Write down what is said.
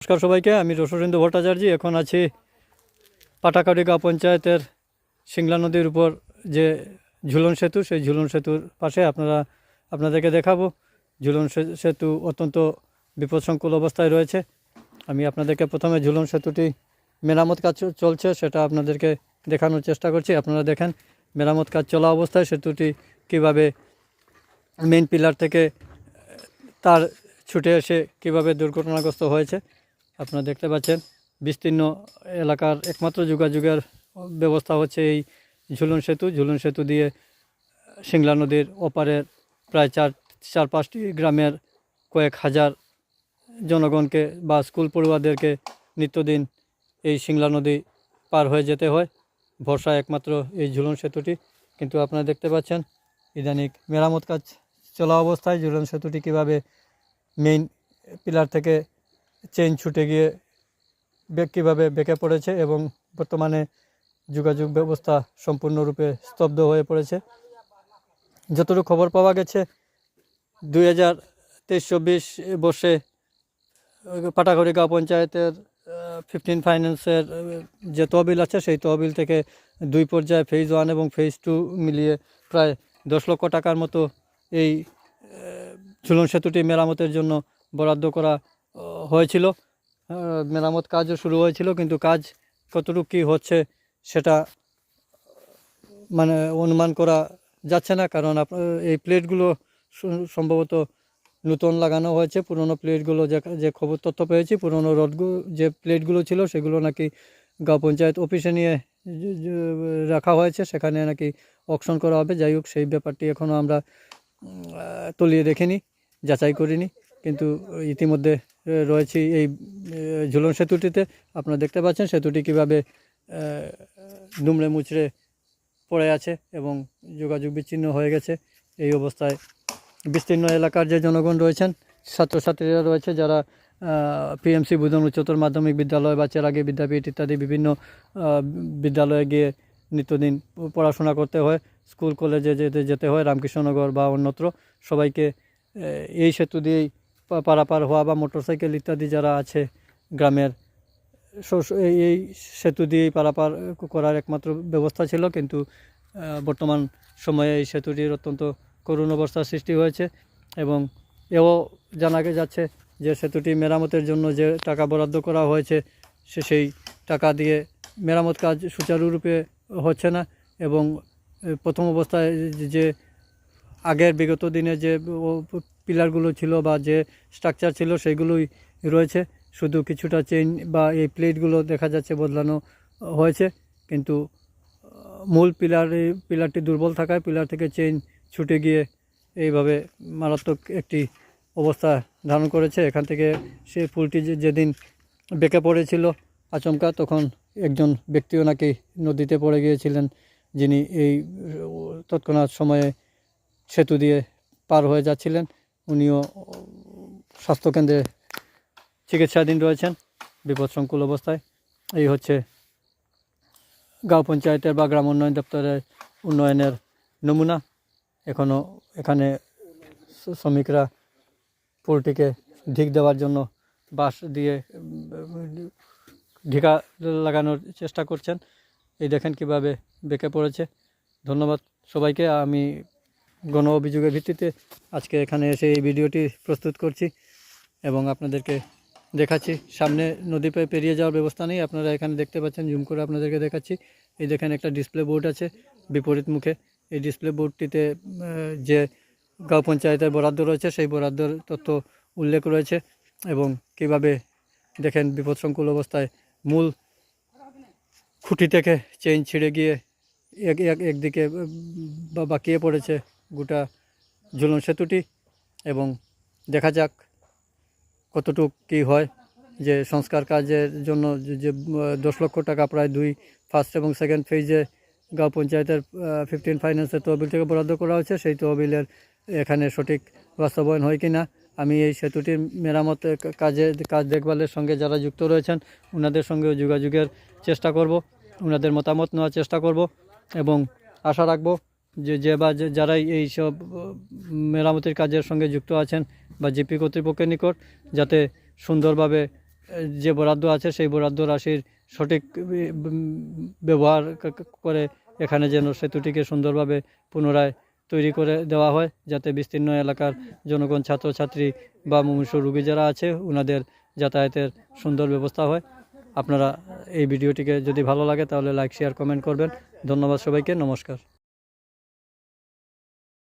নমস্কার সবাইকে, আমি রসরেন্দ্র ভট্টাচার্য। এখন আছি পাটাকাটি গাঁও পঞ্চায়েতের সিংলা নদীর উপর যে ঝুলন সেতু, সেই ঝুলন সেতুর পাশে আপনাদেরকে দেখাবো। ঝুলন সেতু অত্যন্ত বিপদসংকুল অবস্থায় রয়েছে। আমি আপনাদেরকে প্রথমে ঝুলন সেতুটি মেরামত কাজ চলছে সেটা আপনাদেরকে দেখানোর চেষ্টা করছি। আপনারা দেখেন মেরামত কাজ চলা অবস্থায় সেতুটি কিভাবে মেইন পিলার থেকে তার ছুটে এসে কিভাবে দুর্ঘটনাগ্রস্ত হয়েছে আপনারা দেখতে পাচ্ছেন। বিস্তীর্ণ এলাকার একমাত্র যোগাযোগের ব্যবস্থা হচ্ছে এই ঝুলন সেতু দিয়ে সিংলা নদীর ওপারের প্রায় চার পাঁচটি গ্রামের কয়েক হাজার জনগণকে বা স্কুল পড়ুয়াদেরকে নিত্যদিন এই সিংলা নদী পার হয়ে যেতে হয়। ভরসা একমাত্র এই ঝুলন সেতুটি। কিন্তু আপনারা দেখতে পাচ্ছেন ইদানিং মেরামত কাজ চলা অবস্থায় ঝুলন সেতুটি কীভাবে মেইন পিলার থেকে চেইন ছুটে গিয়ে কীভাবে বেঁকে পড়েছে এবং বর্তমানে যোগাযোগ ব্যবস্থা সম্পূর্ণরূপে স্তব্ধ হয়ে পড়েছে। যতটুকু খবর পাওয়া গেছে 2023-24 বর্ষে পাটাকাটি গাঁও পঞ্চায়েতের 15 ফাইন্যান্সের যে তহবিল আছে সেই তহবিল থেকে দুই পর্যায়ে ফেজ 1 এবং ফেজ 2 মিলিয়ে প্রায় 10 লক্ষ টাকার মতো এই ঝুলন সেতুটি মেরামতের জন্য বরাদ্দ করা হয়েছিল। মেরামত কাজও শুরু হয়েছিল, কিন্তু কাজ কতটুকু কী হচ্ছে সেটা অনুমান করা যাচ্ছে না, কারণ এই প্লেটগুলো সম্ভবত নতুন লাগানো হয়েছে। পুরনো প্লেটগুলো যে খবর তথ্য পেয়েছি, পুরনো রডগুলো যে প্লেটগুলো ছিল সেগুলো নাকি গাঁও পঞ্চায়েত অফিসে নিয়ে রাখা হয়েছে, সেখানে নাকি অকশন করা হবে। যাই হোক, সেই ব্যাপারটি এখনও আমরা তলিয়ে দেখিনি, যাচাই করিনি, কিন্তু ইতিমধ্যে রয়েছি এই ঝুলন সেতুটিতে। আপনারা দেখতে পাচ্ছেন সেতুটি কীভাবে দুমড়ে মুচড়ে পড়ে আছে এবং যোগাযোগ বিচ্ছিন্ন হয়ে গেছে। এই অবস্থায় বিস্তীর্ণ এলাকার যে জনগণ রয়েছেন, ছাত্রছাত্রীরা রয়েছে, যারা পিএমসি বুধন উচ্চতর মাধ্যমিক বিদ্যালয় বা চেরাগী বিদ্যাপীঠ ইত্যাদি বিভিন্ন বিদ্যালয়ে গিয়ে নিত্যদিন পড়াশোনা করতে হয়, স্কুল কলেজে যেতে হয়, রামকৃষ্ণনগর বা অন্যত্র, সবাইকে এই সেতু দিয়েই পারাপার হওয়া বা মোটরসাইকেল ইত্যাদি যারা আছে গ্রামের, এই সেতু দিয়েই পারাপার করার একমাত্র ব্যবস্থা ছিল। কিন্তু বর্তমান সময়ে এই সেতুটির অত্যন্ত করুণ অবস্থার সৃষ্টি হয়েছে এবং এও জানা যাচ্ছে যে সেতুটি মেরামতের জন্য যে টাকা বরাদ্দ করা হয়েছে সেই টাকা দিয়ে মেরামত কাজ সুচারুরূপে হচ্ছে না এবং প্রথম অবস্থায় যে আগের বিগত দিনে যে পিলারগুলো ছিল বা যে স্ট্রাকচার ছিল সেগুলোই রয়েছে। শুধু কিছুটা চেইন বা এই প্লেটগুলো দেখা যাচ্ছে বদলানো হয়েছে, কিন্তু মূল পিলারটি দুর্বল থাকায় পিলার থেকে চেইন ছুটে গিয়ে এইভাবে মারাত্মক একটি অবস্থা ধারণ করেছে। এখান থেকে সেই পুলটি যেদিন বেঁকে পড়েছিল আচমকা, তখন একজন ব্যক্তিও নাকি নদীতে পড়ে গিয়েছিলেন, যিনি এই তৎক্ষণাৎ সময়ে সেতু দিয়ে পার হয়ে যাচ্ছিলেন। উনিও স্বাস্থ্যকেন্দ্রে চিকিৎসাধীন রয়েছেন বিপদসংকুল অবস্থায়। এই হচ্ছে গাঁও পঞ্চায়েতের বা গ্রাম উন্নয়ন দপ্তরের উন্নয়নের নমুনা। এখনও এখানে শ্রমিকরা পুলটিকে ঢিক দেওয়ার জন্য বাঁশ দিয়ে ঢিকা লাগানোর চেষ্টা করছেন। এই দেখেন কিভাবে বেঁকে পড়েছে। ধন্যবাদ সবাইকে। আমি গণ অভিযোগের ভিত্তিতে আজকে এখানে এসে এই ভিডিওটি প্রস্তুত করছি এবং আপনাদেরকে দেখাচ্ছি। সামনে নদী পেরিয়ে যাওয়ার ব্যবস্থা নেই, আপনারা এখানে দেখতে পাচ্ছেন, জুম করে আপনাদেরকে দেখাচ্ছি। এই দেখেন একটা ডিসপ্লে বোর্ড আছে বিপরীত মুখে। এই ডিসপ্লে বোর্ডটিতে যে গাঁও পঞ্চায়েতের বরাদ্দ রয়েছে সেই বরাদ্দের তথ্য উল্লেখ রয়েছে এবং কিভাবে দেখেন বিপদসংকুল অবস্থায় মূল খুঁটি থেকে চেইন ছিঁড়ে গিয়ে একদিকে বাঁকিয়ে পড়েছে গোটা ঝুলন সেতুটি। এবং দেখা যাক কতটুক কী হয়। যে সংস্কার কাজের জন্য যে 10 লক্ষ টাকা প্রায় ফার্স্ট এবং সেকেন্ড ফেজে গাঁও পঞ্চায়েতের 15 ফাইন্যান্সের তহবিল থেকে বরাদ্দ করা হয়েছে, সেই তহবিলের এখানে সঠিক বাস্তবায়ন হয় কি না, আমি এই সেতুটির মেরামত কাজ দেখভালের সঙ্গে যারা যুক্ত রয়েছেন ওনাদের সঙ্গেও যোগাযোগের চেষ্টা করব, ওনাদের মতামত নেওয়ার চেষ্টা করব এবং আশা রাখব যে যারাই এই সব মেরামতির কাজের সঙ্গে যুক্ত আছেন বা জিপি কর্তৃপক্ষের নিকট যাতে সুন্দরভাবে যে বরাদ্দ আছে সেই বরাদ্দ রাশির সঠিক ব্যবহার করে এখানে যেন সেতুটিকে সুন্দরভাবে পুনরায় তৈরি করে দেওয়া হয়, যাতে বিস্তীর্ণ এলাকার জনগণ, ছাত্রছাত্রী বা মুমূর্ষু রোগী যারা আছে ওনাদের যাতায়াতের সুন্দর ব্যবস্থা হয়। আপনারা এই ভিডিওটিকে যদি ভালো লাগে তাহলে লাইক, শেয়ার, কমেন্ট করবেন। ধন্যবাদ সবাইকে, নমস্কার।